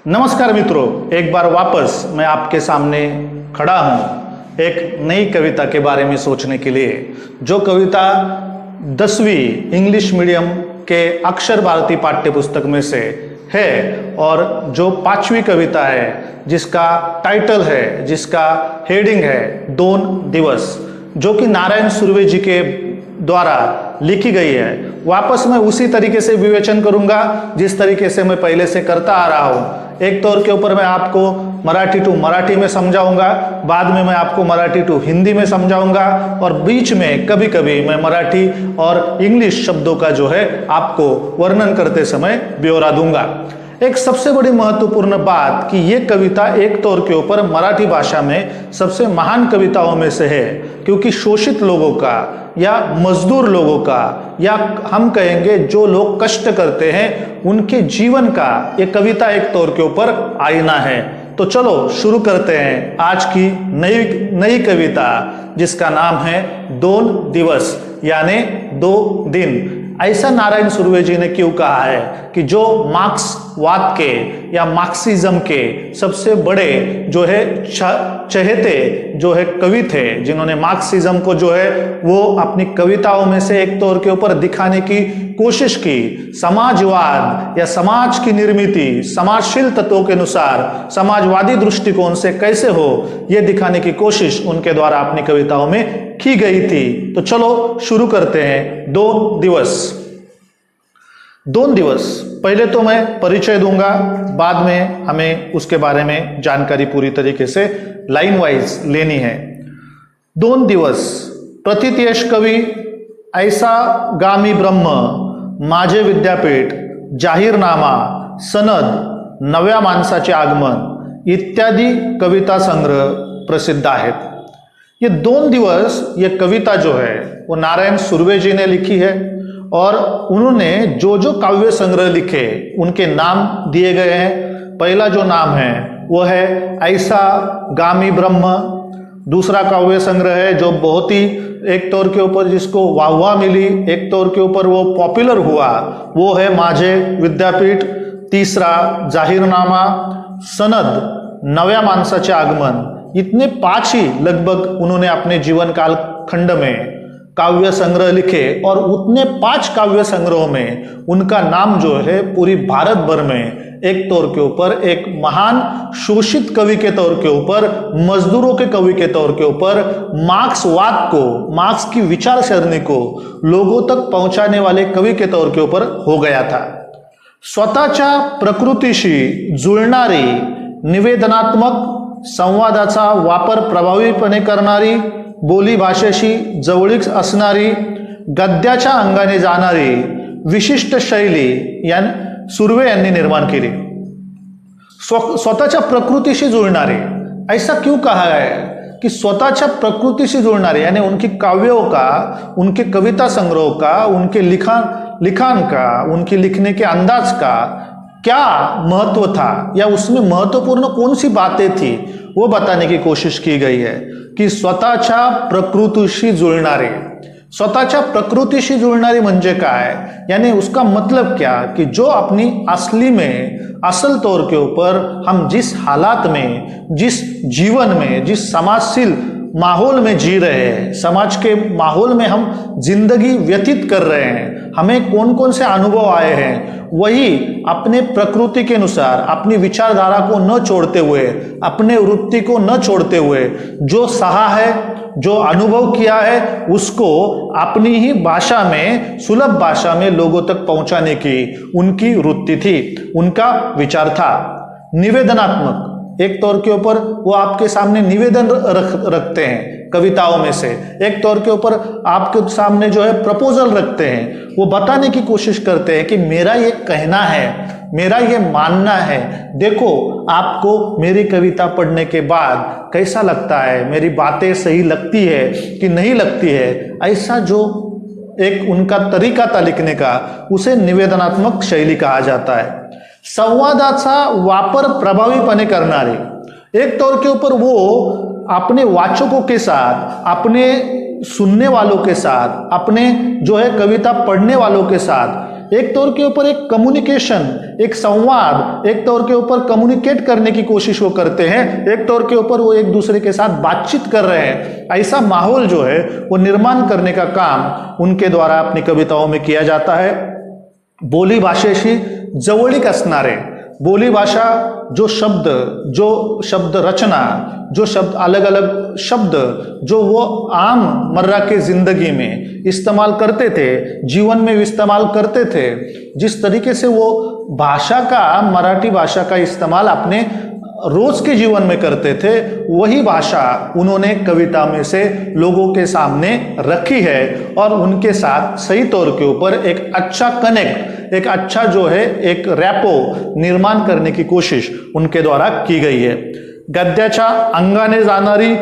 नमस्कार मित्रों, एक बार वापस मैं आपके सामने खड़ा हूँ एक नई कविता के बारे में सोचने के लिए, जो कविता 10वीं इंग्लिश मीडियम के अक्षर भारती पाठ्य पुस्तक में से है और जो 5वीं कविता है जिसका टाइटल है, जिसका हेडिंग है दोन दिवस, जो कि नारायण सुर्वे जी के द्वारा लिखी गई है। वापस मैं उसी तरीके से विवेचन करूंगा जिस तरीके से मैं पहले से करता आ रहा हूं। एक तौर के ऊपर मैं आपको मराठी टू मराठी में समझाऊंगा, बाद में मैं आपको मराठी टू हिंदी में समझाऊंगा और बीच में कभी कभी मैं मराठी और इंग्लिश शब्दों का जो है आपको वर्णन करते समय ब्यौरा दूंगा। एक सबसे बड़ी महत्वपूर्ण बात कि ये कविता एक तौर के ऊपर मराठी भाषा में सबसे महान कविताओं में से है, क्योंकि शोषित लोगों का या मजदूर लोगों का या हम कहेंगे जो लोग कष्ट करते हैं उनके जीवन का ये कविता एक तौर के ऊपर आईना है। तो चलो शुरू करते हैं आज की नई कविता, जिसका नाम है दोन दिवस यानी 2 दिन। ऐसा नारायण सुर्वे जी ने क्यों कहा है कि जो मार्क्सवाद के या मार्क्सिज्म के सबसे बड़े जो है चहेते जो है कवि थे, जिन्होंने मार्क्सिज्म को जो है वो अपनी कविताओं में से एक तौर के ऊपर दिखाने की कोशिश की, समाजवाद या समाज की निर्मिति समाजशील तत्वों के अनुसार समाजवादी दृष्टिकोण से कैसे हो ये दिखाने की कोशिश उनके द्वारा अपनी कविताओं में की गई थी। तो चलो शुरू करते हैं। दोन दिवस पहले तो मैं परिचय दूंगा, बाद में हमें उसके बारे में जानकारी पूरी तरीके से लाइन वाइज लेनी है। दोन दिवस प्रथितयश कवी ऐसा गामी ब्रह्म, माझे विद्यापीठ, जाहीरनामा, सनद, नव्या माणसाचे आगमन इत्यादी कविता संग्रह प्रसिद्ध आहेत। ये दोन दिवस ये कविता जो है वो नारायण सुर्वे जी ने लिखी है और उन्होंने जो जो काव्य संग्रह लिखे उनके नाम दिए गए हैं। पहला जो नाम है वो है ऐसा गामी ब्रह्म, दूसरा काव्य संग्रह है जो बहुत ही एक तौर के ऊपर जिसको वाहवाह मिली, एक तौर के ऊपर वो पॉपुलर हुआ, वो है माझे विद्यापीठ, तीसरा जाहीरनामा, सनद, नव्या माणसाचे आगमन। इतने 5 ही लगभग उन्होंने अपने जीवन काल खंड में काव्य संग्रह लिखे और उतने 5 काव्य संग्रहों में उनका नाम जो है पूरी भारत भर में एक तौर के ऊपर एक महान शोषित कवि के तौर के ऊपर, मजदूरों के कवि के तौर के ऊपर, मार्क्सवाद को, मार्क्स की विचारसरणी को लोगों तक पहुंचाने वाले कवि के तौर के ऊपर हो गया था। स्वतःच्या प्रकृतीशी जुळणारी, निवेदनात्मक संवादाचा वापर प्रभावीपणे करणारी, बोली भाषेशी जवळीक असणारी, गद्याच्या अंगाने जाणारी विशिष्ट शैली सुर्वे यांनी निर्माण केली। स्वतःच्या प्रकृतीशी जुळणारे, ऐसा क्यों कहा है कि स्वतःच्या प्रकृतीशी जुळणारे यानी उनकी काव्यों का, उनके कविता संग्रहों का, उनके लिखान का, उनके लिखने के अंदाज का क्या महत्व था या उसमें महत्वपूर्ण कौन सी बातें थी वो बताने की कोशिश की गई है कि स्वतःच्या प्रकृतीशी जुळणारे। स्वतःच्या प्रकृतीशी जुळणारी म्हणजे काय, यानी उसका मतलब क्या कि जो अपनी असली में असल तौर के ऊपर हम जिस हालात में, जिस जीवन में, जिस समाजशील माहौल में जी रहे हैं, समाज के माहौल में हम जिंदगी व्यतीत कर रहे हैं, हमें कौन कौन से अनुभव आए हैं, वही अपने प्रकृति के अनुसार अपनी विचारधारा को न छोड़ते हुए, अपने वृत्ति को न छोड़ते हुए जो सहा है, जो अनुभव किया है, उसको अपनी ही भाषा में, सुलभ भाषा में लोगों तक पहुंचाने की उनकी वृत्ति थी, उनका विचार था। निवेदनात्मक, एक तौर के ऊपर वो आपके सामने निवेदन रखते हैं कविताओं में से, एक तौर के ऊपर आपके सामने जो है प्रपोजल रखते हैं, वो बताने की कोशिश करते हैं कि मेरा ये कहना है, मेरा ये मानना है, देखो आपको मेरी कविता पढ़ने के बाद कैसा लगता है, मेरी बातें सही लगती है कि नहीं लगती है। ऐसा जो एक उनका तरीका था लिखने का, उसे निवेदनात्मक शैली कहा जाता है। संवादाचा वापर प्रभावीपणे करणारे, एक तौर के ऊपर वो अपने वाचकों के साथ, अपने सुनने वालों के साथ, अपने जो है कविता पढ़ने वालों के साथ एक तौर के ऊपर एक कम्युनिकेशन, एक संवाद, एक तौर के ऊपर कम्युनिकेट करने की कोशिश वो करते हैं, एक तौर के ऊपर वो एक दूसरे के साथ बातचीत कर रहे हैं। ऐसा माहौल जो है वो निर्माण करने का काम उनके द्वारा अपनी कविताओं में किया जाता है। बोली भाषेशी जवळीक असणारे, बोली भाषा जो शब्द रचना, जो शब्द अलग अलग शब्द जो वो आम मर्रा के जिंदगी में इस्तेमाल करते थे, जीवन में इस्तेमाल करते थे, जिस तरीके से वो भाषा का, मराठी भाषा का इस्तेमाल अपने रोज के जीवन में करते थे, वही भाषा उन्होंने कविता में से लोगों के सामने रखी है और उनके साथ सही तौर के ऊपर एक अच्छा कनेक्ट, एक अच्छा जो है एक रॅपो निर्माण करने की कोशिश उनके द्वारा की गई है। गद्याच्या अंगाने जाणारी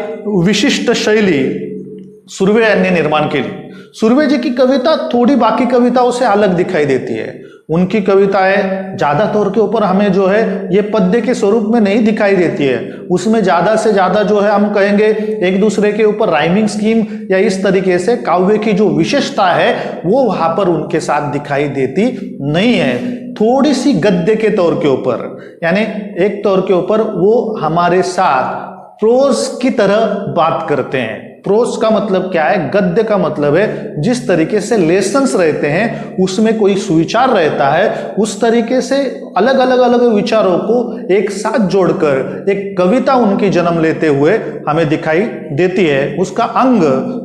विशिष्ट शैली सुर्वे यांनी निर्माण केली। सुर्वे जी की कविता थोड़ी बाकी कविताओं से अलग दिखाई देती है। उनकी कविताएं ज्यादा तौर के ऊपर हमें जो है ये पद्य के स्वरूप में नहीं दिखाई देती है, उसमें ज्यादा से ज्यादा जो है हम कहेंगे एक दूसरे के ऊपर राइमिंग स्कीम या इस तरीके से काव्य की जो विशेषता है वो वहां पर उनके साथ दिखाई देती नहीं है। थोड़ी सी गद्य के तौर के ऊपर, यानी एक तौर के ऊपर वो हमारे साथ प्रोज की तरह बात करते हैं। प्रोज का मतलब क्या है, गद्य का मतलब है जिस तरीके से लेसन्स रहते हैं उसमें कोई सुविचार रहता है, उस तरीके से अलग अलग विचारों को एक साथ जोड़कर एक कविता उनकी जन्म लेते हुए हमें दिखाई देती है। उसका अंग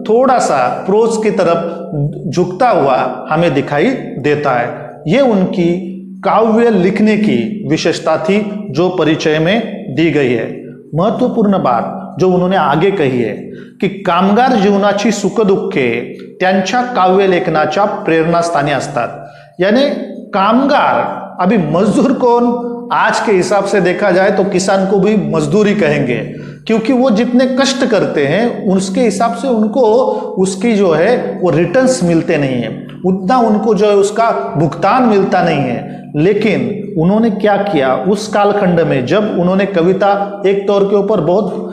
थोड़ा सा प्रोज की तरफ झुकता हुआ हमें दिखाई देता है। ये उनकी काव्य लिखने की विशेषता थी जो परिचय में दी गई है। महत्वपूर्ण बात जो उन्होंने आगे कही है की कामगार जीवनाची सुखदुःखे त्यांच्या काव्य लेखनाच्या प्रेरणास्थानी असतात। यानी कामगार, अभी मजदूर कौन, आज के हिसाब से देखा जाए तो किसान को भी मजदूरी कहेंगे, क्योंकि वो जितने कष्ट करते हैं उसके हिसाब से उनको उसकी जो है वो रिटर्न्स मिलते नहीं है, उतना उनको जो है उसका भुगतान मिलता नहीं है। लेकिन उन्होंने क्या किया उस कालखंड में, जब उन्होंने कविता एक तौर के ऊपर बहुत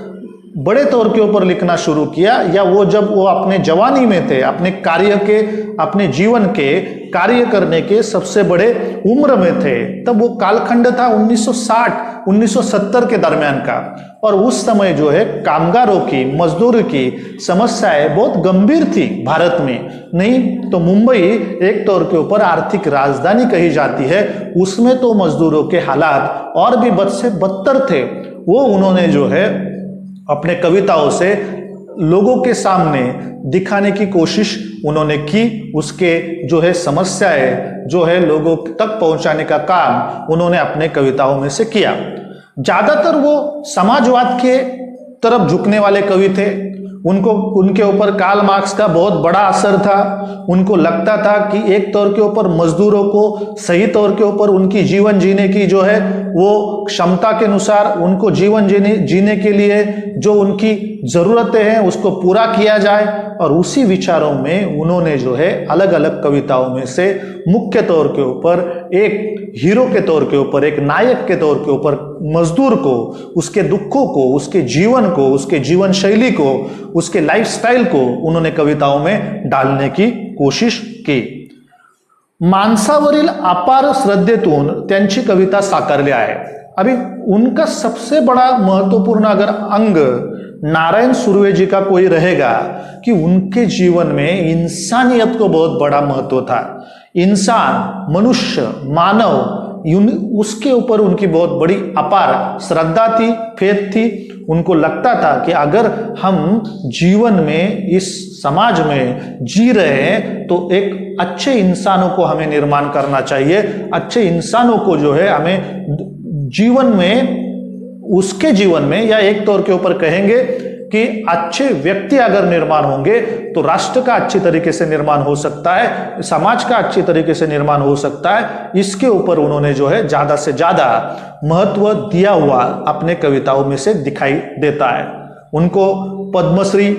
बड़े तौर के ऊपर लिखना शुरू किया, या वो जब वो अपने जवानी में थे, अपने कार्य के, अपने जीवन के कार्य करने के सबसे बड़े उम्र में थे, तब वो कालखंड था 1960-1970 के दरमियान का। और उस समय जो है कामगारों की, मजदूर की समस्याएं बहुत गंभीर थी भारत में। नहीं तो मुंबई एक तौर के ऊपर आर्थिक राजधानी कही जाती है, उसमें तो मजदूरों के हालात और भी बद से बदतर थे। वो उन्होंने जो है अपने कविताओं से लोगों के सामने दिखाने की कोशिश उन्होंने की, उसके जो है समस्याएं जो है लोगों तक पहुंचाने का काम उन्होंने अपने कविताओं में से किया। ज्यादातर वो समाजवाद के तरफ झुकने वाले कवि थे। उनके ऊपर कार्ल मार्क्स का बहुत बड़ा असर था। उनको लगता था कि एक तौर के ऊपर मजदूरों को सही तौर के ऊपर उनकी जीवन जीने की जो है वो क्षमता के अनुसार उनको जीवन जीने के लिए जो उनकी जरूरतें हैं उसको पूरा किया जाए। और उसी विचारों में उन्होंने जो है अलग अलग कविताओं में से मुख्य तौर के ऊपर एक हीरो के तौर के ऊपर, एक नायक के तौर के ऊपर मजदूर को, उसके दुखों को, उसके जीवन को, उसके जीवन शैली को, उसके लाइफस्टाइल को उन्होंने कविताओं में डालने की कोशिश की। माणसावरील अपार श्रद्धेतून त्यांची कविता साकारली आहे। अभी उनका सबसे बड़ा महत्वपूर्ण अगर अंग नारायण सुर्वे जी का कोई रहेगा कि उनके जीवन में इंसानियत को बहुत बड़ा महत्व था। इंसान, मनुष्य, मानव, उसके ऊपर उनकी बहुत बड़ी अपार श्रद्धा थी, फेथ थी। उनको लगता था कि अगर हम जीवन में इस समाज में जी रहे हैं तो एक अच्छे इंसानों को हमें निर्माण करना चाहिए। अच्छे इंसानों को जो है हमें जीवन में, उसके जीवन में, या एक तौर के ऊपर कहेंगे कि अच्छे व्यक्ति अगर निर्माण होंगे तो राष्ट्र का अच्छी तरीके से निर्माण हो सकता है, समाज का अच्छी तरीके से निर्माण हो सकता है। इसके ऊपर उन्होंने जो है ज्यादा से ज्यादा महत्व दिया हुआ अपने कविताओं में से दिखाई देता है। उनको पद्मश्री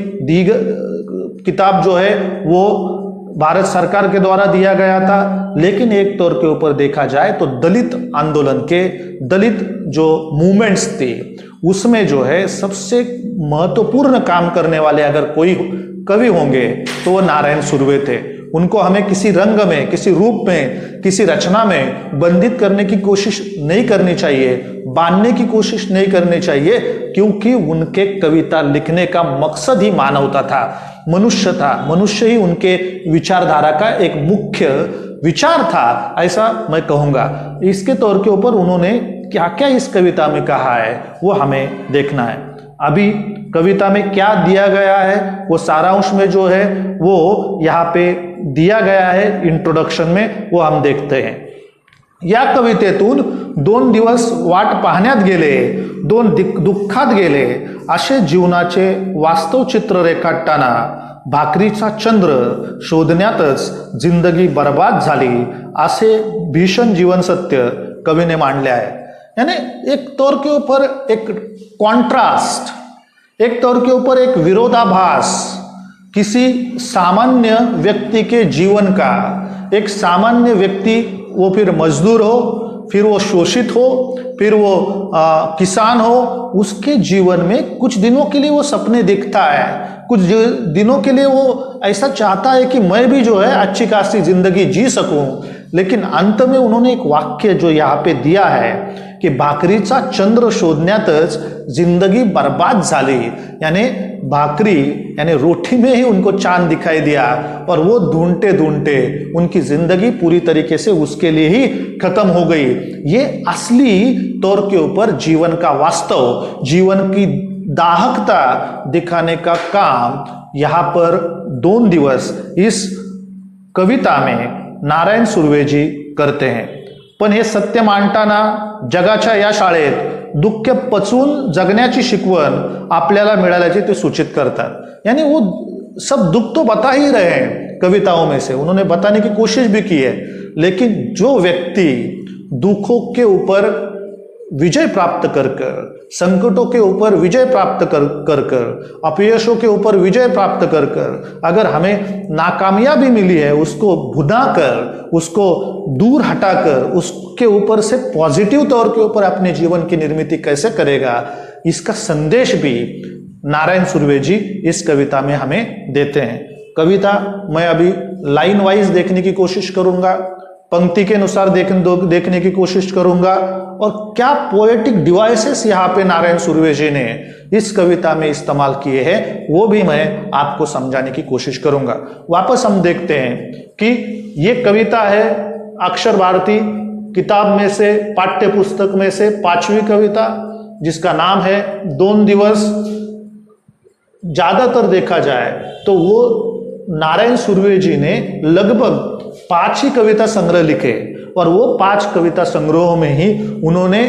किताब जो है वो भारत सरकार के द्वारा दिया गया था। लेकिन एक तौर के ऊपर देखा जाए तो दलित आंदोलन के, दलित जो मूवमेंट्स थे उसमें जो है सबसे महत्वपूर्ण काम करने वाले अगर कोई कवि होंगे तो वो नारायण सुर्वे थे। उनको हमें किसी रंग में, किसी रूप में, किसी रचना में बंधित करने की कोशिश नहीं करनी चाहिए, बांधने की कोशिश नहीं करनी चाहिए, क्योंकि उनके कविता लिखने का मकसद ही मानवता था, मनुष्य था, मनुष्य ही उनके विचारधारा का एक मुख्य विचार था, ऐसा मैं कहूँगा। इसके तौर के ऊपर उन्होंने क्या क्या इस कविता में कहा है वो हमें देखना है। अभी कविता में क्या दिया गया है वो सारांश में जो है वो यहाँ पे दिया गया है इंट्रोडक्शन में, वो हम देखते हैं। या कवितेतून 2 दिवस वाट पाहण्यात गेले, 2 दुःखात गेले, असे जीवनाचे वास्तव चित्र रेखाटताना भाकरीचा चंद्र शोधण्यातच जिंदगी बर्बाद झाली, असे भीषण जीवन सत्य कवीने मांडले आहे। यानी एक तौर के ऊपर एक कॉन्ट्रास्ट, एक तौर के ऊपर एक विरोधाभास किसी सामान्य व्यक्ति के जीवन का। एक सामान्य व्यक्ति, वो फिर मजदूर हो, फिर वो शोषित हो, फिर वो किसान हो, उसके जीवन में कुछ दिनों के लिए वो सपने देखता है, कुछ दिनों के लिए वो ऐसा चाहता है कि मैं भी जो है अच्छी खासी जिंदगी जी सकूं, लेकिन अंत में उन्होंने एक वाक्य जो यहाँ पे दिया है कि भाकरीचा चंद्र शोधण्यातच जिंदगी बर्बाद झाली, यानी भाकरी यानी रोटी में ही उनको चांद दिखाई दिया और वो ढूंढते ढूंढते उनकी जिंदगी पूरी तरीके से उसके लिए ही खत्म हो गई। ये असली तौर के ऊपर जीवन का वास्तव, जीवन की दाहकता दिखाने का काम यहाँ पर 2 दिवस इस कविता में नारायण सुर्वे जी करते हैं। पण हे सत्य मांडताना जगाच्या या शाळेत दुःख पचवून जगण्याची शिकवण आपल्याला मिळाल्याचे ते सूचित करतात। यानी वो सब दुख तो बता ही रहे हैं कविताओं में से, उन्होंने बताने की कोशिश भी की है, लेकिन जो व्यक्ति दुखों के ऊपर विजय प्राप्त कर कर, संकटों के ऊपर विजय प्राप्त कर, अपयशों के ऊपर विजय प्राप्त कर, अगर हमें नाकामयाबी मिली है उसको भुना कर, उसको दूर हटाकर उसके ऊपर से पॉजिटिव तौर के ऊपर अपने जीवन की निर्मिति कैसे करेगा, इसका संदेश भी नारायण सुर्वे जी इस कविता में हमें देते हैं। कविता मैं अभी लाइन वाइज देखने की कोशिश करूंगा, पंक्ति के अनुसार देखने की कोशिश करूंगा, और क्या पोएटिक डिवाइसेस यहाँ पे नारायण सुर्वे जी ने इस कविता में इस्तेमाल किए हैं वो भी मैं आपको समझाने की कोशिश करूंगा। वापस हम देखते हैं कि ये कविता है अक्षर भारती किताब में से, पाठ्य पुस्तक में से 5वीं कविता, जिसका नाम है 2 दिवस। ज्यादातर देखा जाए तो वो नारायण सुर्वे जी ने लगभग 5 ही कविता संग्रह लिखे, और वो 5 कविता संग्रहों में ही उन्होंने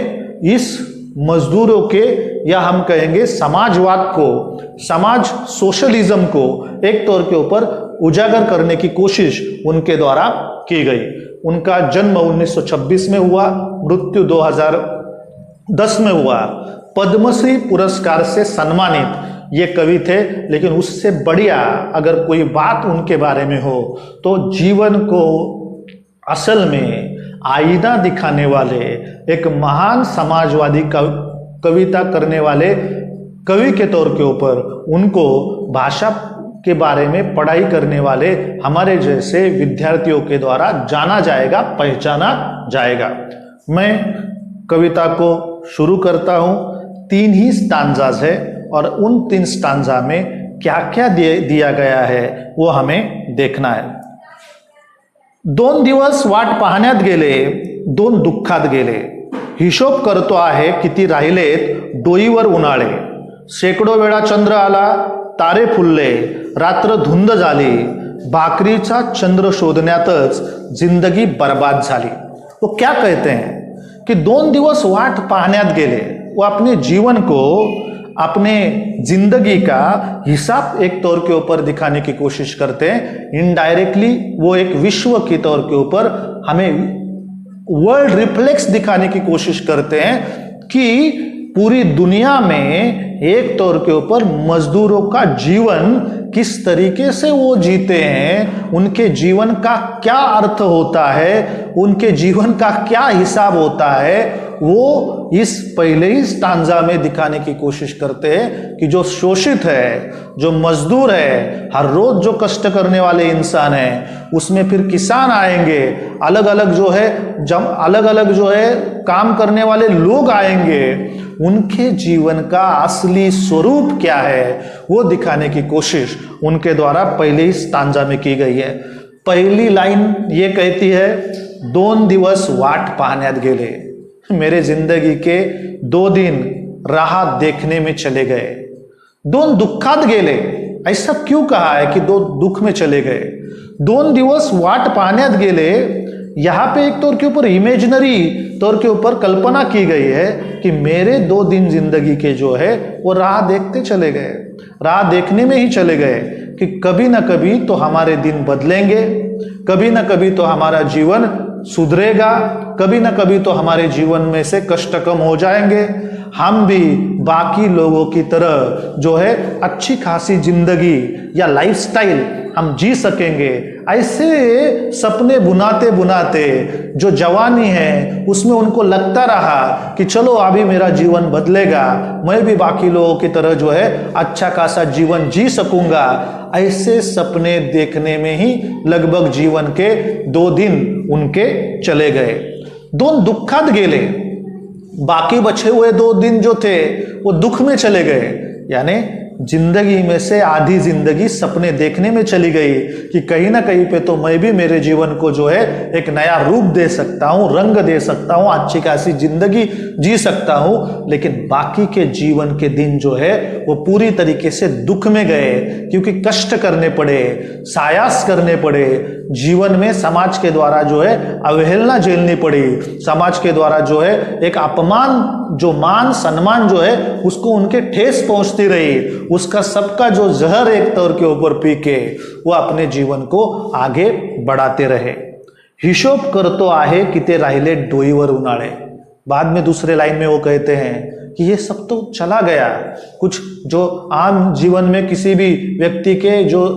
इस मजदूरों के, या हम कहेंगे समाजवाद को, समाज सोशलिज्म को एक तौर के ऊपर उजागर करने की कोशिश उनके द्वारा की गई। उनका जन्म 1926 में हुआ, मृत्यु 2010 में हुआ। पद्मश्री पुरस्कार से सम्मानित ये कवि थे, लेकिन उससे बढ़िया अगर कोई बात उनके बारे में हो तो जीवन को असल में आईना दिखाने वाले एक महान समाजवादी कविता करने वाले कवि के तौर के ऊपर उनको भाषा के बारे में पढ़ाई करने वाले हमारे जैसे विद्यार्थियों के द्वारा जाना जाएगा, पहचाना जाएगा। मैं कविता को शुरू करता हूँ। 3 ही स्टांजाज है और उन 3 स्टांजा में क्या क्या दिया गया है वो हमें देखना है। 2 दिवस वाट पाहण्यात गेले, 2 दुःखात गेले, हिशोब करतो आहे किती राहिलेत डोईवर उन्हाळे, शेकडो वेळा चंद्र आला, तारे फुलले, रात्र धुंद झाली, भाकरीचा चंद्र शोधण्यातच जिंदगी बर्बाद झाली। वो क्या कहते हैं कि 2 दिवस वाट पाहण्यात गेले, वो अपने जीवन को, अपने जिंदगी का हिसाब एक तौर के ऊपर दिखाने की कोशिश करते हैं। इनडायरेक्टली वो एक विश्व के तौर के ऊपर हमें वर्ल्ड रिफ्लेक्स दिखाने की कोशिश करते हैं कि पूरी दुनिया में एक तौर के ऊपर मजदूरों का जीवन किस तरीके से वो जीते हैं, उनके जीवन का क्या अर्थ होता है, उनके जीवन का क्या हिसाब होता है, वो इस पहले ही स्टांजा में दिखाने की कोशिश करते हैं कि जो शोषित है, जो मजदूर है, हर रोज जो कष्ट करने वाले इंसान है, उसमें फिर किसान आएंगे, अलग अलग जो है काम करने वाले लोग आएंगे, उनके जीवन का असली स्वरूप क्या है वो दिखाने की कोशिश उनके द्वारा पहले ही स्टांजा में की गई है। पहली लाइन ये कहती है, 2 दिवस वाट पाहण्यात गेले, मेरे जिंदगी के 2 दिन राह देखने में चले गए। 2 दुःखात गेले, ऐसा क्यों कहा है कि 2 दुख में चले गए? 2 दिवस वाट पाहण्यात गेले, यहां पे एक तौर के ऊपर इमेजिनरी तौर के ऊपर कल्पना की गई है कि मेरे 2 दिन जिंदगी के जो है वो राह देखते चले गए, राह देखने में ही चले गए कि कभी ना कभी तो हमारे दिन बदलेंगे, कभी ना कभी तो हमारा जीवन सुधरेगा, कभी ना कभी तो हमारे जीवन में से कष्ट कम हो जाएंगे, हम भी बाकी लोगों की तरह जो है अच्छी खासी जिंदगी या लाइफस्टाइल हम जी सकेंगे। ऐसे सपने बुनाते बुनाते जो जवानी है उसमें उनको लगता रहा कि चलो अभी मेरा जीवन बदलेगा, मैं भी बाकी लोगों की तरह जो है अच्छा खासा जीवन जी सकूंगा। ऐसे सपने देखने में ही लगभग जीवन के 2 दिन उनके चले गए। 2 दुःखात गेले, बाकी बचे हुए 2 दिन जो थे वो दुख में चले गए, यानी जिंदगी में से आधी जिंदगी सपने देखने में चली गई कि कहीं ना कहीं पे तो मैं भी मेरे जीवन को जो है एक नया रूप दे सकता हूं, रंग दे सकता हूं, अच्छी खासी जिंदगी जी सकता हूं। लेकिन बाकी के जीवन के दिन जो है वो पूरी तरीके से दुख में गए, क्योंकि कष्ट करने पड़े, सायास करने पड़े, जीवन में समाज के द्वारा जो है अवहेलना झेलनी पड़ी, समाज के द्वारा जो है एक अपमान, जो मान सम्मान जो है उसको उनके ठेस पहुंचती रही, उसका सबका जो जहर एक तौर के ऊपर पी के वो अपने जीवन को आगे बढ़ाते रहे। हिशोब करतो आहे कि ते राहिले डोईवर उन्हाळे। बाद में दूसरे लाइन में वो कहते हैं कि ये सब तो चला गया, कुछ जो आम जीवन में किसी भी व्यक्ति के जो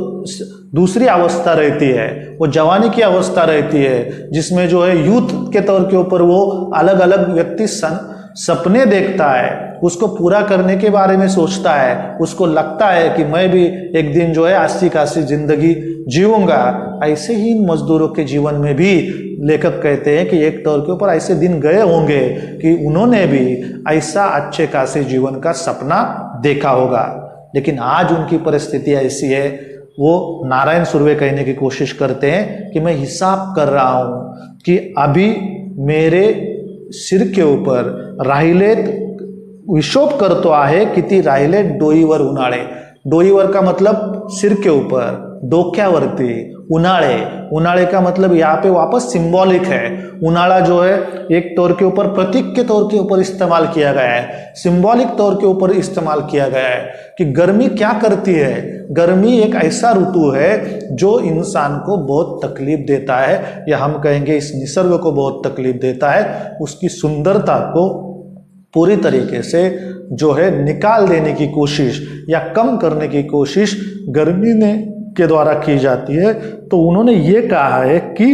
दूसरी अवस्था रहती है, वो जवानी की अवस्था रहती है, जिसमें जो है यूथ के तौर के ऊपर वो अलग अलग व्यक्ति सपने देखता है, उसको पूरा करने के बारे में सोचता है, उसको लगता है कि मैं भी एक दिन जो है अच्छी खासी जिंदगी जीऊंगा। ऐसे ही इन मजदूरों के जीवन में भी लेखक कहते हैं कि एक तौर के ऊपर ऐसे दिन गए होंगे कि उन्होंने भी ऐसा अच्छे खासे जीवन का सपना देखा होगा। लेकिन आज उनकी परिस्थिति ऐसी है, वो नारायण सुर्वे कहने की कोशिश करते हैं कि मैं हिसाब कर रहा हूं कि अभी मेरे सिर के ऊपर राहिलेत, हिशोब करतो आहे किती राहिलेत डोईवर उन्हाळे। डोईवर का मतलब सिर के ऊपर, डोक्यावरती, उन्हाळे, उन्हाळे का मतलब यहाँ पे वापस सिंबॉलिक है। उन्हाळा जो है एक तौर के ऊपर प्रतीक के तौर के ऊपर इस्तेमाल किया गया है, सिंबॉलिक तौर के ऊपर इस्तेमाल किया गया है कि गर्मी क्या करती है। गर्मी एक ऐसा ऋतु है जो इंसान को बहुत तकलीफ देता है, या हम कहेंगे इस निसर्ग को बहुत तकलीफ देता है। उसकी सुंदरता को पूरी तरीके से जो है निकाल देने की कोशिश या कम करने की कोशिश गर्मी ने के द्वारा की जाती है। तो उन्होंने ये कहा है कि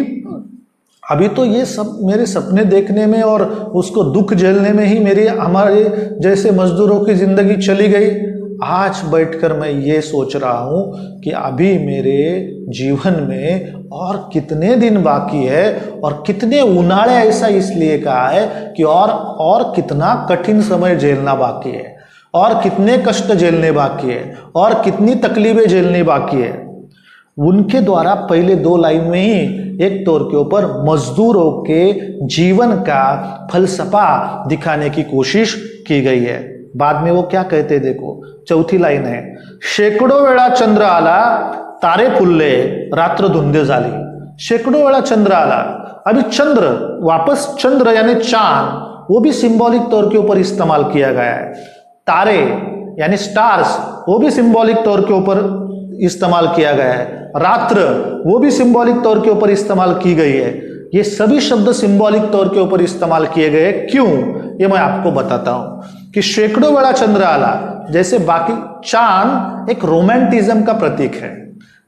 अभी तो ये सब मेरे सपने देखने में और उसको दुख झेलने में ही मेरी, हमारे जैसे मजदूरों की जिंदगी चली गई। आज बैठकर मैं ये सोच रहा हूँ कि अभी मेरे जीवन में और कितने दिन बाकी है और कितने उन्हाळे, ऐसा इसलिए कहा है कि और कितना कठिन समय झेलना बाकी है, और कितने कष्ट झेलने बाकी है, और कितनी तकलीफें झेलनी बाकी है। उनके द्वारा पहले 2 लाइन में ही एक तौर के ऊपर मजदूरों के जीवन का फलसफा दिखाने की कोशिश की गई है। बाद में वो क्या कहते हैं देखो, चौथी लाइन है, शेकडो वेळा चंद्र आला, तारे फुलले, रात्र धुंदे झाली। शेकडो वेळा चंद्र आला, अभी चंद्र, वापस चंद्र यानी चांद, वो भी सिंबॉलिक तौर के ऊपर इस्तेमाल किया गया है। तारे यानी स्टार्स, वो भी सिंबॉलिक तौर के ऊपर इस्तेमाल किया गया है। रात्र, वो भी सिंबॉलिक तौर के ऊपर इस्तेमाल की गई है। ये सभी शब्द सिंबॉलिक तौर के ऊपर इस्तेमाल किए गए। क्यों, ये मैं आपको बताता हूं कि शेकडो वेळा चंद्र आला, जैसे बाकी चांद एक रोमांटिज्म का प्रतीक है।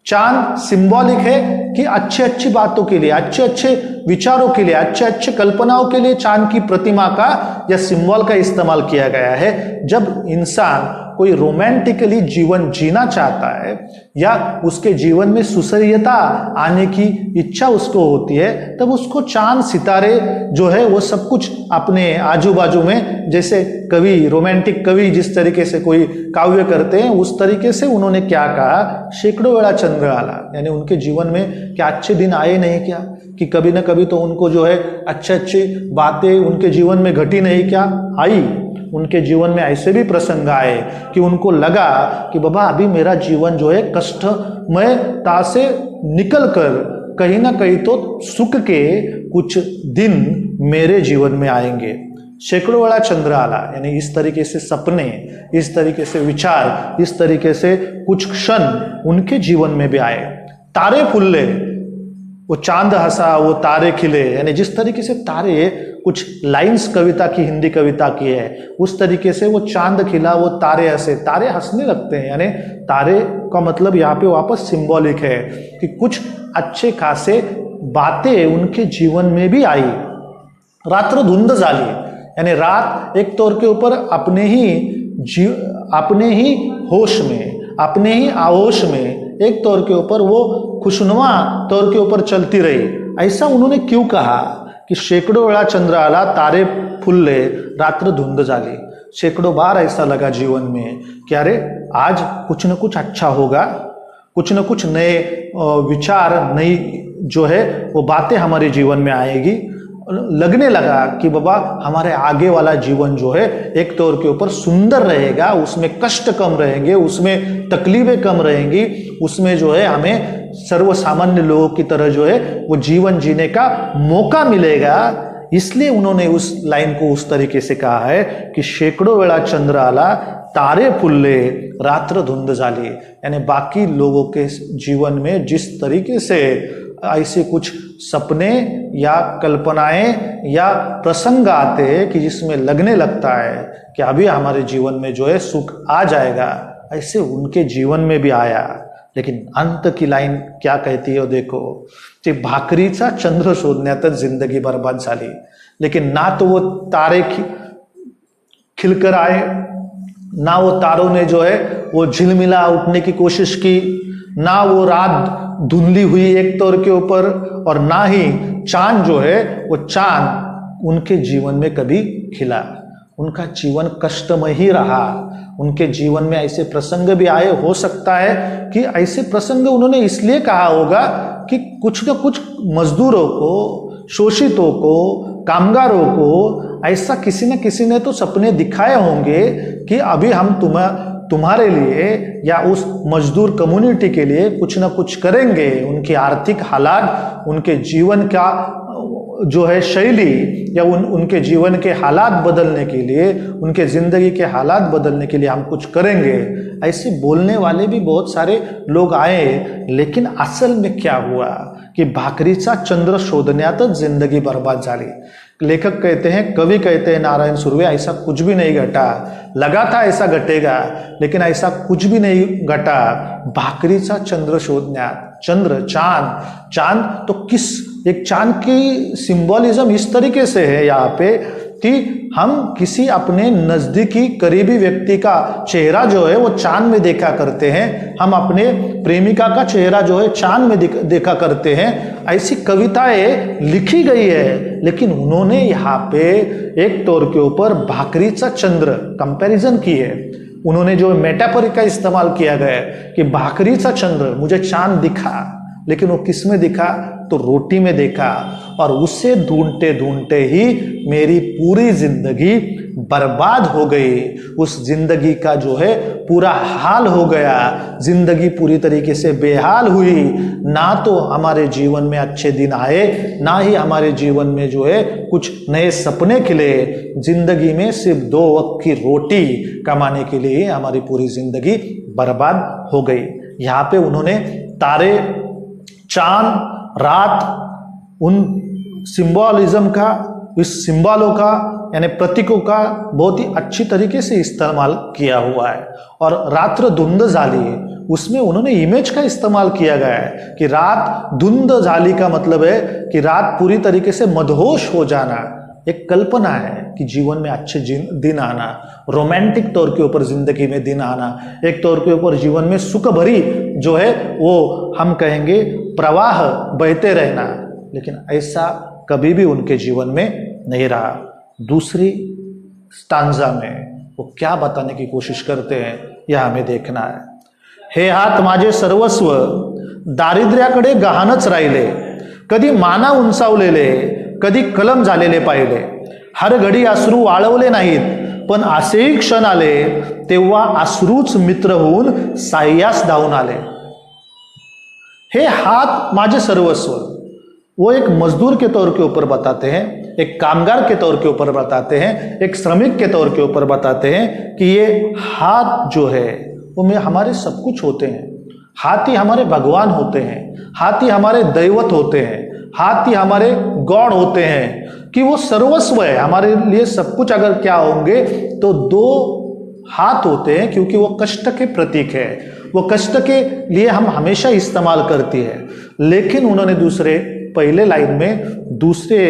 चांद सिंबॉलिक है कि अच्छे अच्छी बातों के लिए, अच्छे अच्छे विचारों के लिए, अच्छे अच्छे कल्पनाओं के लिए चांद की प्रतिमा का या सिंबल का इस्तेमाल किया गया है। जब इंसान कोई रोमांटिकली जीवन जीना चाहता है या उसके जीवन में सुसह्यता आने की इच्छा उसको होती है, तब उसको चांद सितारे जो है वो सब कुछ अपने आजू बाजू में, जैसे कवि, रोमांटिक कवि जिस तरीके से कोई काव्य करते हैं उस तरीके से उन्होंने क्या कहा, सैकड़ों वेळा चंद्र आला, यानी उनके जीवन में क्या अच्छे दिन आए नहीं क्या, कि कभी ना कभी तो उनको जो है अच्छे अच्छी बातें उनके जीवन में घटी नहीं क्या, आई। उनके जीवन में ऐसे भी प्रसंग आए कि उनको लगा कि बाबा अभी मेरा जीवन जो है कष्टमयता से निकल कर कहीं ना कहीं तो सुख के कुछ दिन मेरे जीवन में आएंगे। सैकड़ों वेळा चंद्र आला, यानी इस तरीके से सपने, इस तरीके से विचार, इस तरीके से कुछ क्षण उनके जीवन में भी आए। तारे फुल्ले, वो चांद हंसा वो तारे खिले, यानी जिस तरीके से तारे, कुछ लाइंस कविता की, हिंदी कविता की है, उस तरीके से वो चांद खिला वो तारे हंसे, तारे हंसने लगते हैं। यानी तारे का मतलब यहाँ पे वापस सिंबॉलिक है कि कुछ अच्छे खासे बातें उनके जीवन में भी आई। रात्र धुंध झाली, यानी रात एक तौर के ऊपर अपने ही होश में, अपने ही आहोश में एक तौर के ऊपर वो खुशनुमा तौर के ऊपर चलती रही। ऐसा उन्होंने क्यों कहा कि सैकड़ों वेळा चंद्र आला, तारे फुल्ले, रात्र धुंध झाली। सैकड़ों बार ऐसा लगा जीवन में कि अरे आज कुछ न कुछ अच्छा होगा, कुछ न कुछ नए विचार, नई जो है वो बातें हमारे जीवन में आएगी। लगने लगा कि बाबा हमारे आगे वाला जीवन जो है एक तौर के ऊपर सुंदर रहेगा, उसमें कष्ट कम रहेंगे, उसमें तकलीफें कम रहेंगी, उसमें जो है हमें सर्वसामान्य लोगों की तरह जो है वो जीवन जीने का मौका मिलेगा। इसलिए उन्होंने उस लाइन को उस तरीके से कहा है कि सैकड़ों वेळा चंद्र आला, तारे फुल्ले, रात्र धुंध झाली। यानी बाकी लोगों के जीवन में जिस तरीके से ऐसे कुछ सपने या कल्पनाएं या प्रसंग आते हैं कि जिसमें लगने लगता है कि अभी हमारे जीवन में जो है सुख आ जाएगा, ऐसे उनके जीवन में भी आया। लेकिन अंत की लाइन क्या कहती है देखो, कि भाकरीचा चंद्र शोधण्यातच जिंदगी बर्बाद झाली। लेकिन ना तो वो तारे खिलकर आए, ना वो तारों ने जो है वो झिलमिला उठने की कोशिश की, ना वो रात धुंधली हुई एक तौर के ऊपर, और ना ही चांद जो है वो चांद उनके जीवन में कभी खिला। उनका जीवन कष्टमय ही रहा। उनके जीवन में ऐसे प्रसंग भी आए, हो सकता है कि ऐसे प्रसंग उन्होंने इसलिए कहा होगा कि कुछ न कुछ मजदूरों को, शोषितों को, कामगारों को ऐसा किसी न किसी ने तो सपने दिखाए होंगे कि अभी हम तुम्हारे लिए या उस मजदूर कम्युनिटी के लिए कुछ ना कुछ करेंगे। उनकी आर्थिक हालात, उनके जीवन का जो है शैली या उनके जीवन के हालात बदलने के लिए, उनके जिंदगी के हालात बदलने के लिए हम कुछ करेंगे। ऐसे बोलने वाले भी बहुत सारे लोग आए। लेकिन असल में क्या हुआ कि भाकरीचा चंद्र शोधण्यातच जिंदगी बर्बाद झाली। लेखक कहते हैं, कवि कहते हैं नारायण सुर्वे, ऐसा कुछ भी नहीं घटा। लगा था ऐसा घटेगा, लेकिन ऐसा कुछ भी नहीं घटा। भाकरीचा चंद्र शोधण्यात, चंद्र, चांद तो किस, एक चांद की सिंबॉलिज्म इस तरीके से है यहाँ पे कि हम किसी अपने नजदीकी करीबी व्यक्ति का चेहरा जो है वो चांद में देखा करते हैं, हम अपने प्रेमिका का चेहरा जो है चांद में देखा करते हैं। ऐसी कविताएं लिखी गई है, लेकिन उन्होंने यहाँ पे एक तौर के ऊपर भाकरीचा चंद्र कंपैरिजन की है। उन्होंने जो मेटाफर का इस्तेमाल किया गया है कि भाकरीचा चंद्र, मुझे चांद दिखा, लेकिन वो किस में दिखा, तो रोटी में देखा, और उसे ढूंढते ढूंढते ही मेरी पूरी जिंदगी बर्बाद हो गई। उस जिंदगी का जो है पूरा हाल हो गया, जिंदगी पूरी तरीके से बेहाल हुई। ना तो हमारे जीवन में अच्छे दिन आए, ना ही हमारे जीवन में जो है कुछ नए सपने खिले। जिंदगी में सिर्फ 2 वक्त की रोटी कमाने के लिए हमारी पूरी जिंदगी बर्बाद हो गई। यहाँ पे उन्होंने तारे, चांद, रात, उन सिंबॉलिज्म का, इस सिंबलों का यानी प्रतीकों का बहुत ही अच्छी तरीके से इस्तेमाल किया हुआ है। और रात्र धुंध झाली, उसमें उन्होंने इमेज का इस्तेमाल किया गया है कि रात धुंध झाली का मतलब है कि रात पूरी तरीके से मदहोश हो जाना। एक कल्पना है कि जीवन में अच्छे दिन आना, रोमांटिक तौर के ऊपर जिंदगी में दिन आना, एक तौर के ऊपर जीवन में सुख भरी जो है वो हम कहेंगे प्रवाह बहते रहना, लेकिन ऐसा कभी भी उनके जीवन में नहीं रहा। दूसरी स्टांजा में वो क्या बताने की कोशिश करते हैं यह हमें देखना है। हे हात माझे सर्वस्व, दारिद्र्याकडे गहाणच राहिले, कधी माना उंचावलेले, कधी कलम झालेले पाहिले, हर घडी अश्रू वाळवले नाहीत, पण असेही क्षण आले तेव्हा अश्रूच मित्र होऊन साह्यास धावून आले। हे हात माझे सर्वस्व, वो एक मजदूर के तौर के ऊपर बताते हैं, एक कामगार के तौर के ऊपर बताते हैं, एक श्रमिक के तौर के ऊपर बताते हैं कि ये हाथ जो है वो में हमारे सब कुछ होते हैं। हाथ ही हमारे भगवान होते हैं, हाथ ही हमारे दैवत होते हैं, हाथ ही हमारे गॉड होते हैं, कि वो सर्वस्व है हमारे लिए। सब कुछ अगर क्या होंगे तो दो हाथ होते हैं, क्योंकि वो कष्ट के प्रतीक है, वो कष्ट के लिए हम हमेशा इस्तेमाल करती है। लेकिन उन्होंने दूसरे पहले लाइन में दूसरे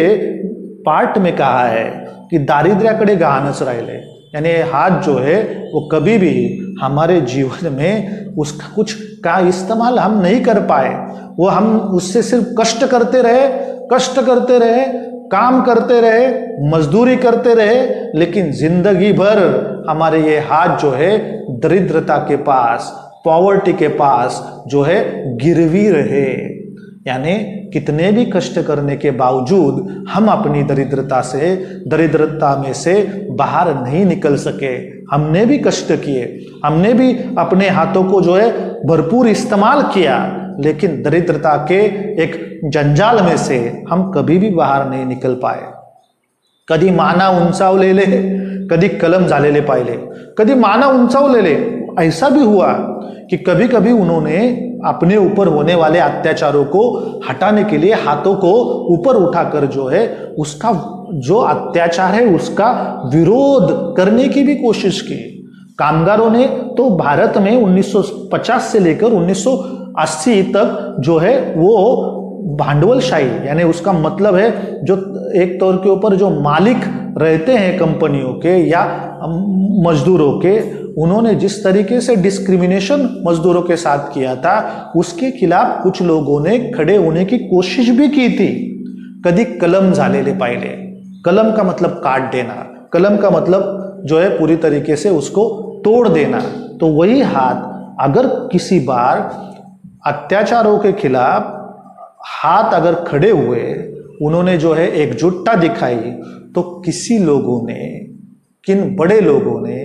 पार्ट में कहा है कि दारिद्र्याकडे गहाणच राहिले, यानी हाथ जो है वो कभी भी हमारे जीवन में उसका कुछ का इस्तेमाल हम नहीं कर पाए। वो हम उससे सिर्फ कष्ट करते रहे, काम करते रहे, मजदूरी करते रहे, लेकिन जिंदगी भर हमारे ये हाथ जो है दरिद्रता के पास, पॉवर्टी के पास जो है गिरवी रहे। यानी कितने भी कष्ट करने के बावजूद हम अपनी दरिद्रता में से बाहर नहीं निकल सके। हमने भी कष्ट किए, हमने भी अपने हाथों को जो है भरपूर इस्तेमाल किया, लेकिन दरिद्रता के एक जंजाल में से हम कभी भी बाहर नहीं निकल पाए। कधी माना उंचावलेले, कधी कलम झालेले पाहिले, कधी माना उंचावलेले। ऐसा भी हुआ कि कभी कभी उन्होंने अपने ऊपर होने वाले अत्याचारों को हटाने के लिए हाथों को ऊपर उठाकर जो है उसका जो अत्याचार है उसका विरोध करने की भी कोशिश की। कामगारों ने तो भारत में 1950 से लेकर 1980 तक जो है वो भांडवलशाही, यानी उसका मतलब है जो एक तौर के ऊपर जो मालिक रहते हैं कंपनियों के या मजदूरों के, उन्होंने जिस तरीके से डिस्क्रिमिनेशन मजदूरों के साथ किया था उसके खिलाफ कुछ लोगों ने खड़े होने की कोशिश भी की थी। कभी कलम झालेले पाहिले, कलम का मतलब काट देना, कलम का मतलब जो है पूरी तरीके से उसको तोड़ देना। तो वही हाथ अगर किसी बार अत्याचारों के खिलाफ हाथ अगर खड़े हुए, उन्होंने जो है एकजुटता दिखाई, तो किसी लोगों ने, किन बड़े लोगों ने,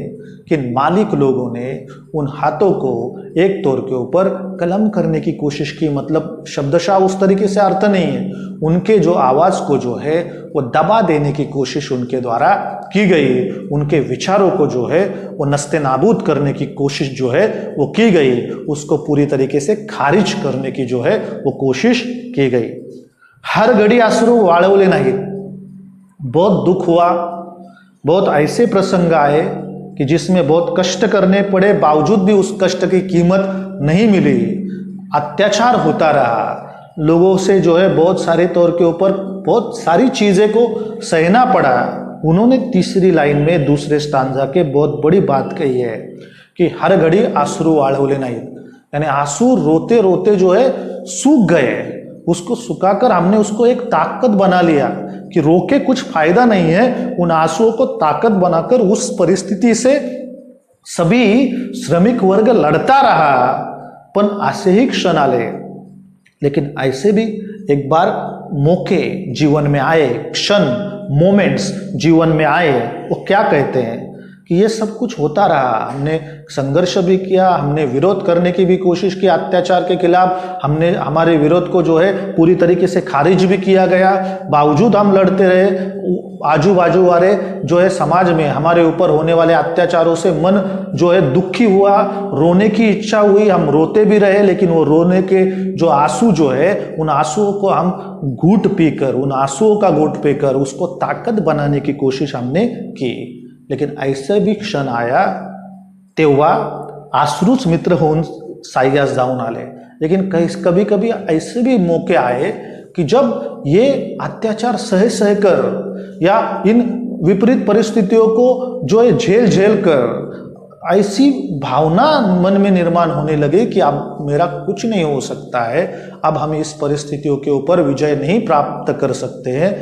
किन मालिक लोगों ने उन हाथों को एक तौर के ऊपर कलम करने की कोशिश की। मतलब शब्दशः उस तरीके से अर्थ नहीं है, उनके जो आवाज को जो है वो दबा देने की कोशिश उनके द्वारा की गई, उनके विचारों को जो है वो नस्ते नाबूद करने की कोशिश जो है वो की गई, उसको पूरी तरीके से खारिज करने की जो है वो कोशिश की गई। हर घड़ी अश्रू वाळवले नहीं, बहुत दुख हुआ, बहुत ऐसे प्रसंग आए कि जिसमें बहुत कष्ट करने पड़े, बावजूद भी उस कष्ट की कीमत नहीं मिली, अत्याचार होता रहा, लोगों से जो है बहुत सारे तौर के ऊपर बहुत सारी चीजें को सहना पड़ा। उन्होंने तीसरी लाइन में दूसरे स्टांजा के बहुत बड़ी बात कही है कि हर घड़ी आंसू वाळवले नहीं, यानी आंसू रोते रोते जो है सूख गए, उसको सुखाकर हमने उसको एक ताकत बना लिया कि रोके कुछ फायदा नहीं है। उन आंसुओं को ताकत बनाकर उस परिस्थिति से सभी श्रमिक वर्ग लड़ता रहा, पण असे ही क्षण आले। लेकिन ऐसे भी एक बार मौके जीवन में आए, क्षण, मोमेंट्स जीवन में आए, वो क्या कहते हैं कि ये सब कुछ होता रहा, हमने संघर्ष भी किया, हमने विरोध करने की भी कोशिश की अत्याचार के खिलाफ, हमने हमारे विरोध को जो है पूरी तरीके से खारिज भी किया गया, बावजूद हम लड़ते रहे, आजू बाजू वाले जो है समाज में हमारे ऊपर होने वाले अत्याचारों से मन जो है दुखी हुआ, रोने की इच्छा हुई, हम रोते भी रहे, लेकिन वो रोने के जो आंसू जो है उन आंसुओं को हम घूट पीकर, उन आंसुओं का घूट पीकर उसको ताकत बनाने की कोशिश हमने की। लेकिन ऐसे भी क्षण आया तेव्हा आश्रूच मित्र होऊन सायास जाऊन आले। लेकिन कभी कभी ऐसे भी मौके आए कि जब ये अत्याचार सह कर या इन विपरीत परिस्थितियों को जो है झेल कर ऐसी भावना मन में निर्माण होने लगे कि अब मेरा कुछ नहीं हो सकता है, अब हम इस परिस्थितियों के ऊपर विजय नहीं प्राप्त कर सकते हैं,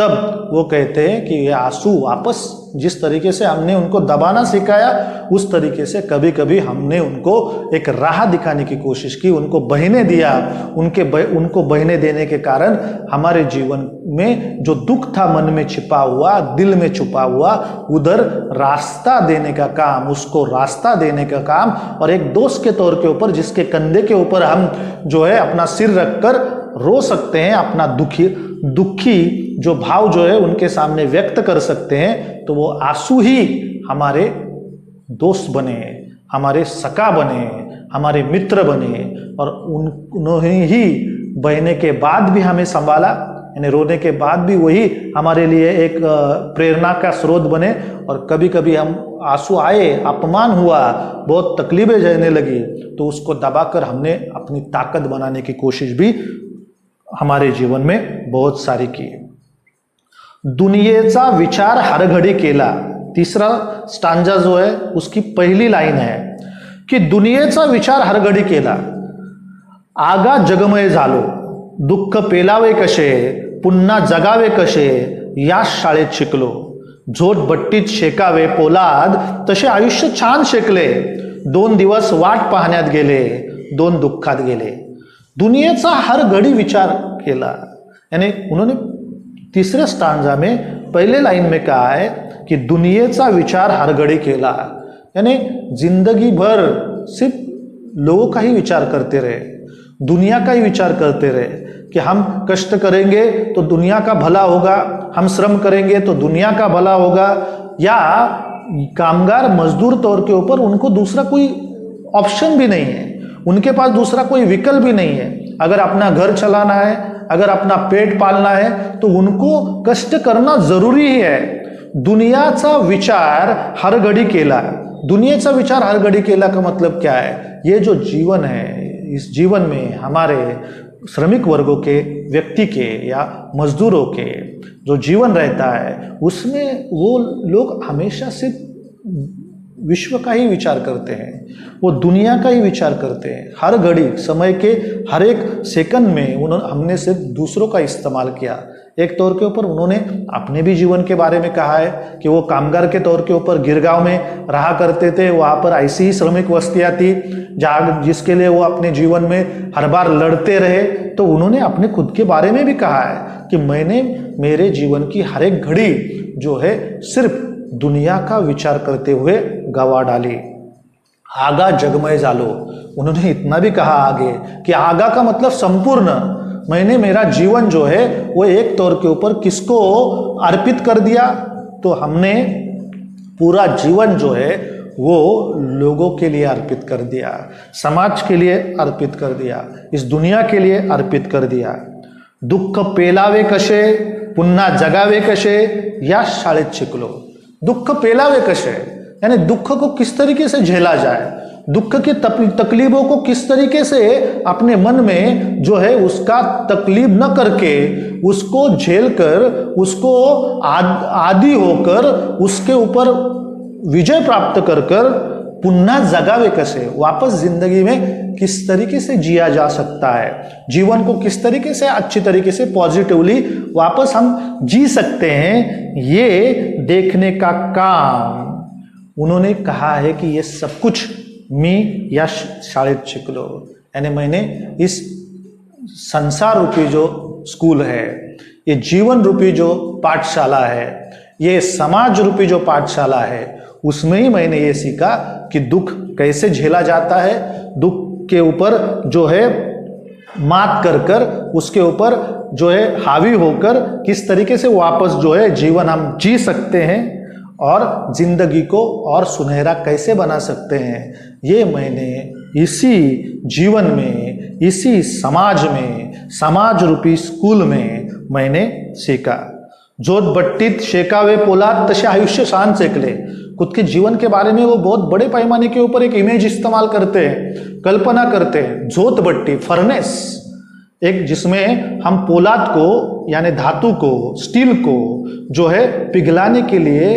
तब वो कहते हैं कि ये आंसू वापस जिस तरीके से हमने उनको दबाना सिखाया उस तरीके से कभी कभी हमने उनको एक राह दिखाने की कोशिश की, उनको बहने दिया। उनको बहने देने के कारण हमारे जीवन में जो दुख था मन में छिपा हुआ, दिल में छुपा हुआ, उधर रास्ता देने का काम, उसको रास्ता देने का काम, और एक दोस्त के तौर के ऊपर जिसके कंधे के ऊपर हम जो है अपना सिर रखकर रो सकते हैं, अपना दुखी जो भाव जो है उनके सामने व्यक्त कर सकते हैं, तो वो आंसू ही हमारे दोस्त बने, हमारे सखा बने, हमारे मित्र बने, और उन्होंने ही बहने के बाद भी हमें संभाला, यानी रोने के बाद भी वही हमारे लिए एक प्रेरणा का स्रोत बने। और कभी कभी हम आंसू आए, अपमान हुआ, बहुत तकलीफें झेलने लगी, तो उसको दबाकर हमने अपनी ताकत बनाने की कोशिश भी हमारे जीवन में बहुत सारी की। दुनियेचा विचार हर घडी केला, तीसरा स्टांजा जो है उसकी पहली लाइन है की दुनियेचा विचार हर घडी केला, आगा जगमय झालो, दुःख पेलावे कसे, पुन्हा जगावे कसे, या शाळेत शिकलो, झोटबट्टीत शेकावे पोलाद, तसे आयुष्य छान शेकले, 2 दिवस वाट पाहण्यात गेले, 2 दुःखात गेले। दुनियेचा हर घड़ी विचार केला, यानी उन्होंने तीसरे स्टांजा में पहले लाइन में कहा है कि दुनियेचा विचार हर घड़ी केला, यानी जिंदगी भर सिर्फ लोगों का ही विचार करते रहे, दुनिया का ही विचार करते रहे कि हम कष्ट करेंगे तो दुनिया का भला होगा, हम श्रम करेंगे तो दुनिया का भला होगा, या कामगार मजदूर तौर के ऊपर उनको दूसरा कोई ऑप्शन भी नहीं है, उनके पास दूसरा कोई विकल्प भी नहीं है। अगर अपना घर चलाना है, अगर अपना पेट पालना है, तो उनको कष्ट करना जरूरी ही है। दुनियाचा विचार हर घड़ी केला, दुनियाचा विचार हर घड़ी केला का मतलब क्या है? ये जो जीवन है, इस जीवन में हमारे श्रमिक वर्गों के, व्यक्ति के या मजदूरों के जो जीवन रहता है, उसमें वो लोग हमेशा सिर्फ विश्व का ही विचार करते हैं, वो दुनिया का ही विचार करते हैं। हर घड़ी समय के हर एक सेकंड में हमने सिर्फ दूसरों का इस्तेमाल किया। एक तौर के ऊपर उन्होंने अपने भी जीवन के बारे में कहा है कि वो कामगार के तौर के ऊपर गिरगांव में रहा करते थे, वहाँ पर ऐसी ही श्रमिक बस्तियाँ थी जिसके लिए वो अपने जीवन में हर बार लड़ते रहे। तो उन्होंने अपने खुद के बारे में भी कहा है कि मैंने मेरे जीवन की हर एक घड़ी जो है सिर्फ दुनिया का विचार करते हुए गवा डाली। आगा जगमय जालो, उन्होंने इतना भी कहा आगे कि आगा का मतलब संपूर्ण, मैंने मेरा जीवन जो है वो एक तौर के ऊपर किसको अर्पित कर दिया? तो हमने पूरा जीवन जो है वो लोगों के लिए अर्पित कर दिया, समाज के लिए अर्पित कर दिया, इस दुनिया के लिए अर्पित कर दिया। दुःख पेलावे कसे, पुन्हा जगावे कसे, या शाळेत शिकलो। दुःख पेलावे कसे, यानी दुख को किस तरीके से झेला जाए, दुख की तकलीफों को किस तरीके से अपने मन में जो है उसका तकलीफ न करके उसको झेल कर, उसको आदी होकर उसके ऊपर विजय प्राप्त कर कर पुन्हा जगावे कसे, वापस जिंदगी में किस तरीके से जिया जा सकता है, जीवन को किस तरीके से अच्छी तरीके से पॉजिटिवली वापस हम जी सकते हैं, ये देखने का काम उन्होंने कहा है कि ये सब कुछ मी या शाळेत शिकलो, यानी मैंने इस संसार रूपी जो स्कूल है, ये जीवन रूपी जो पाठशाला है, ये समाज रूपी जो पाठशाला है, उसमें ही मैंने ये सीखा कि दुख कैसे झेला जाता है, दुख के ऊपर जो है मात कर कर उसके ऊपर जो है हावी होकर किस तरीके से वापस जो है जीवन हम जी सकते हैं और जिंदगी को और सुनहरा कैसे बना सकते हैं, ये मैंने इसी जीवन में, इसी समाज में, समाज रूपी स्कूल में मैंने सीखा। जोत बट्टीत शेकावे पोलाद तसे आयुष्य शान सेकले। खुद के जीवन के बारे में वो बहुत बड़े पैमाने के ऊपर एक इमेज इस्तेमाल करते हैं, कल्पना करते हैं। जोत बट्टी, फर्नेस, एक जिसमें हम पोलाद को यानी धातु को, स्टील को जो है पिघलाने के लिए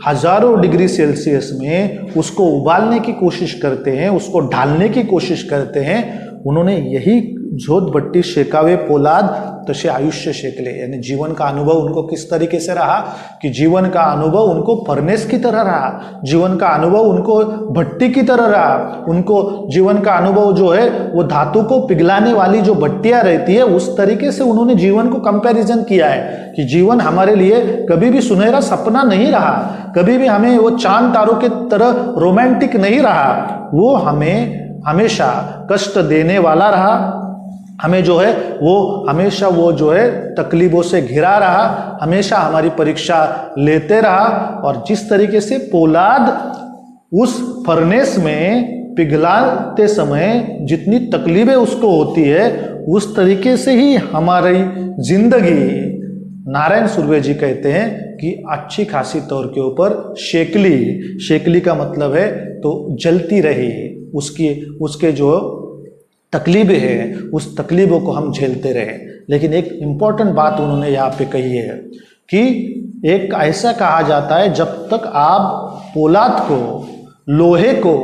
हजारों डिग्री सेल्सियस में उसको उबालने की कोशिश करते हैं, उसको ढालने की कोशिश करते हैं। उन्होंने यही जोत बट्टी शेकावे पोलाद तसे आयुष्य शेकले, यानी जीवन का अनुभव उनको किस तरीके से रहा कि जीवन का अनुभव उनको फर्नेस की तरह रहा, जीवन का अनुभव उनको भट्टी की तरह रहा, उनको जीवन का अनुभव जो है वो धातु को पिघलाने वाली जो भट्टियां रहती है उस तरीके से उन्होंने जीवन को कंपैरिजन किया है कि जीवन हमारे लिए कभी भी सुनहरा सपना नहीं रहा, कभी भी हमें वो चांद तारों के तरह रोमांटिक नहीं रहा, वो हमें हमेशा कष्ट देने वाला रहा, हमें जो है वो हमेशा वो जो है तकलीफों से घिरा रहा, हमेशा हमारी परीक्षा लेते रहा। और जिस तरीके से पोलाद उस फर्नेस में पिघलाते समय जितनी तकलीफें उसको होती है, उस तरीके से ही हमारी जिंदगी, नारायण सुर्वे जी कहते हैं कि अच्छी खासी तौर के ऊपर शेकली, शेकली का मतलब है तो जलती रही, उसके जो तकलीफें हैं उस तकलीफों को हम झेलते रहे। लेकिन एक इम्पॉर्टेंट बात उन्होंने यहाँ पे कही है कि एक ऐसा कहा जाता है जब तक आप पोलाद को, लोहे को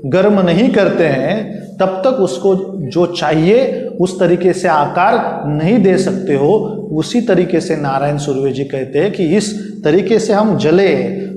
गर्म नहीं करते हैं तब तक उसको जो चाहिए उस तरीके से आकार नहीं दे सकते हो। उसी तरीके से नारायण सुर्वे जी कहते हैं कि इस तरीके से हम जले,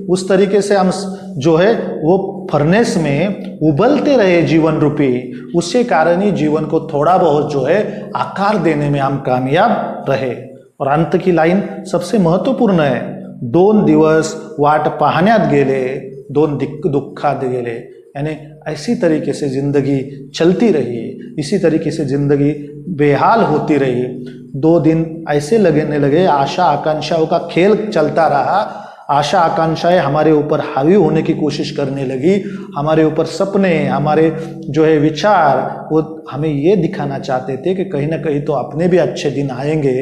उस तरीके से हम जो है वो फर्नेस में उबलते रहे जीवन रूपी, उसके कारण ही जीवन को थोड़ा बहुत जो है आकार देने में हम कामयाब रहे। और अंत की लाइन सबसे महत्वपूर्ण है, 2 दिवस वाट पाहण्यात गेले, 2 दुःखात गेले, यानी ऐसी तरीके से जिंदगी चलती रही, इसी तरीके से जिंदगी बेहाल होती रही। 2 दिन ऐसे लगने लगे, आशा आकांक्षाओं का खेल चलता रहा, आशा आकांक्षाएं हमारे ऊपर हावी होने की कोशिश करने लगी, हमारे ऊपर सपने, हमारे जो है विचार, वो हमें ये दिखाना चाहते थे कि कहीं ना कहीं तो अपने भी अच्छे दिन आएंगे।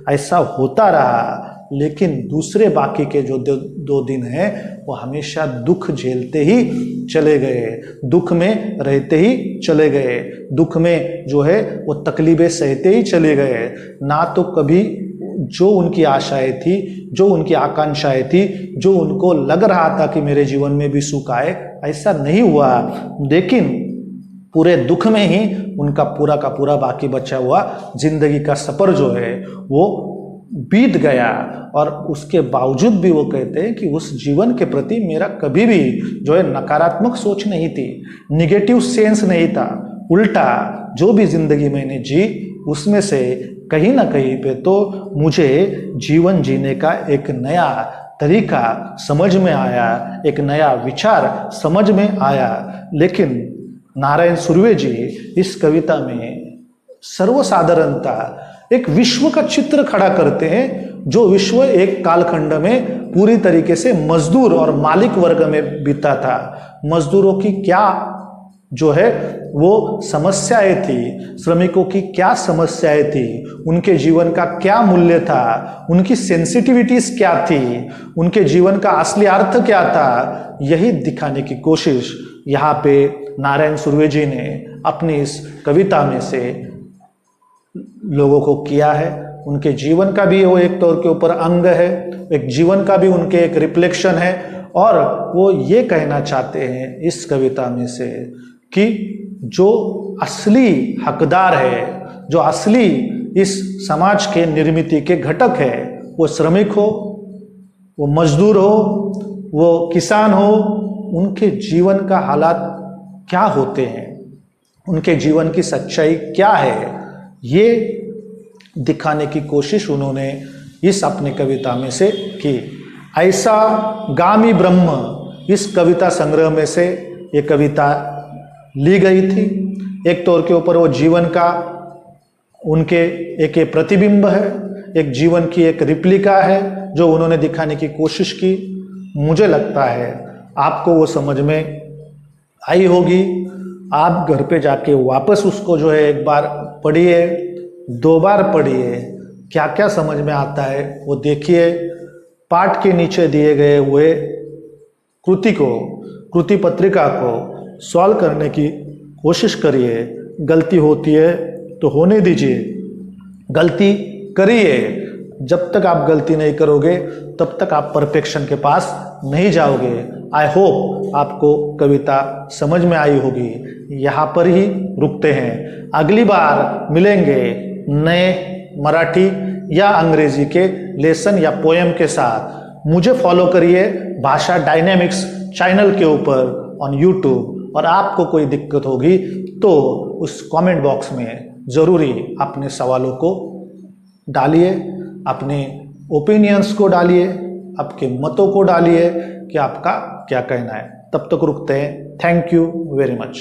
ऐसा होता रहा, लेकिन दूसरे बाकी के जो 2 दिन हैं वो हमेशा दुख झेलते ही चले गए, दुख में रहते ही चले गए, दुख में जो है वो तकलीफें सहते ही चले गए। ना तो कभी जो उनकी आशाएं थी, जो उनकी आकांक्षाएं थी, जो उनको लग रहा था कि मेरे जीवन में भी सुख आए, ऐसा नहीं हुआ। लेकिन पूरे दुख में ही उनका पूरा का पूरा बाकी बचा हुआ जिंदगी का सफर जो है वो बीत गया। और उसके बावजूद भी वो कहते हैं कि उस जीवन के प्रति मेरा कभी भी जो है नकारात्मक सोच नहीं थी, निगेटिव सेंस नहीं था। उल्टा जो भी जिंदगी मैंने जी उसमें से कहीं ना कहीं पे तो मुझे जीवन जीने का एक नया तरीका समझ में आया, एक नया विचार समझ में आया। लेकिन नारायण सुर्वे जी इस कविता में सर्वसाधारणता एक विश्व का चित्र खड़ा करते हैं, जो विश्व एक कालखंड में पूरी तरीके से मजदूर और मालिक वर्ग में बीता था। मजदूरों की क्या जो है वो समस्याएं थी, श्रमिकों की क्या समस्याएं थी, उनके जीवन का क्या मूल्य था, उनकी सेंसिटिविटीज क्या थी, उनके जीवन का असली अर्थ क्या था, यही दिखाने की कोशिश यहाँ पे नारायण सुर्वे जी ने अपनी इस कविता में से लोगों को किया है। उनके जीवन का भी वो एक तौर के ऊपर अंग है, एक जीवन का भी उनके एक रिफ्लेक्शन है। और वो ये कहना चाहते हैं इस कविता में से कि जो असली हकदार है, जो असली इस समाज के निर्मिति के घटक है, वो श्रमिक हो, वो मजदूर हो, वो किसान हो, उनके जीवन का हालात क्या होते हैं, उनके जीवन की सच्चाई क्या है, ये दिखाने की कोशिश उन्होंने इस अपनी कविता में से की। ऐसा गामी ब्रह्म, इस कविता संग्रह में से ये कविता ली गई थी। एक तौर के ऊपर वो जीवन का उनके एक ये प्रतिबिंब है, एक जीवन की एक रिप्लिका है जो उन्होंने दिखाने की कोशिश की। मुझे लगता है आपको वो समझ में आई होगी। आप घर पे जाके वापस उसको जो है एक बार पढ़िए, 2 बार पढ़िए, क्या क्या समझ में आता है वो देखिए। पाठ के नीचे दिए गए हुए कृति पत्रिका को सॉल्व करने की कोशिश करिए। गलती होती है तो होने दीजिए, गलती करिए। जब तक आप गलती नहीं करोगे तब तक आप परफेक्शन के पास नहीं जाओगे। आई होप आपको कविता समझ में आई होगी। यहाँ पर ही रुकते हैं, अगली बार मिलेंगे नए मराठी या अंग्रेजी के लेसन या पोएम के साथ। मुझे फॉलो करिए भाषा डायनेमिक्स चैनल के ऊपर ऑन यूट्यूब। और आपको कोई दिक्कत होगी तो उस कमेंट बॉक्स में ज़रूरी अपने सवालों को डालिए, अपने ओपिनियंस को डालिए, आपके मतों को डालिए कि आपका क्या कहना है। तब तक रुकते हैं। Thank you very much.